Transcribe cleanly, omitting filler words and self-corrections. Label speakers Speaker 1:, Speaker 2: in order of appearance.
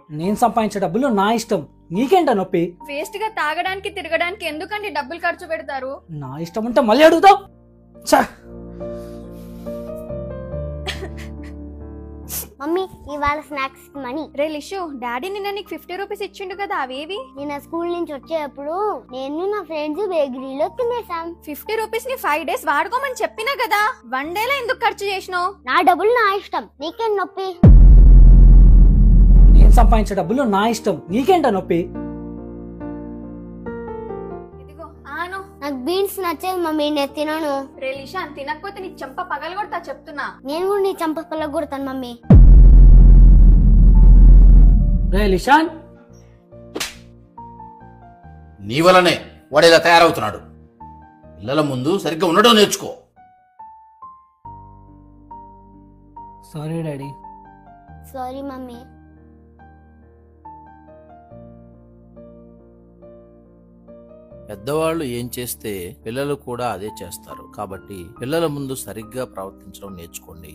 Speaker 1: నేను సంపాదించే డబ్బులు నా ఇష్టం, నీకేంట నొప్పి?
Speaker 2: వేస్ట్ గా తాగడానికి తిరగడానికి ఎందుకండి డబ్బులు ఖర్చు పెడతారు?
Speaker 1: నా ఇష్టం ఉంటే మళ్ళీ అడుగుతావు.
Speaker 3: మమ్మీ ఇవాళ స్నాక్స్ మనీ.
Speaker 2: రే లిషు, డాడీ నిన్న నీకు 50 రూపీస్ ఇచ్చిండు కదా, అవేవి?
Speaker 3: నిన్న స్కూల్ నుంచి వచ్చేటప్పుడు నేను నా ఫ్రెండ్స్ బేకరీలో తినేసాం.
Speaker 2: 50 రూపీస్ ని 5 days వాడుకోమని చెప్పినా కదా, 1 day లో ఎందుకు ఖర్చు చేసినావు?
Speaker 3: నా డబ్బులు నా ఇష్టం, నీకేం నొప్పి?
Speaker 1: నేను సంపాదించే డబ్బులు నా ఇష్టం, నీకేంట నొప్పి?
Speaker 2: ఇదిగో ఆను.
Speaker 3: నాకు బీన్స్ నచ్చేది మమ్మీ, నేను తినను.
Speaker 2: రే లిషాన్, తినకపోతే నీ చెంప పగలగొడతా చెప్తున్నా.
Speaker 3: నేను కూడా నీ చంప పగలగొడతాను మమ్మీ.
Speaker 1: రే లిషాన్,
Speaker 4: నీ వల్లనే వాడు ఇలా తయారవుతున్నాడు. పిల్లల ముందు సరిగ్గా ఉండడం నేర్చుకో.
Speaker 1: Sorry daddy.
Speaker 3: Sorry mummy.
Speaker 5: పెద్దవాళ్ళు ఏం చేస్తే పిల్లలు కూడా అదే చేస్తారు. కాబట్టి పిల్లల ముందు సరిగ్గా ప్రవర్తించడం నేర్చుకోండి.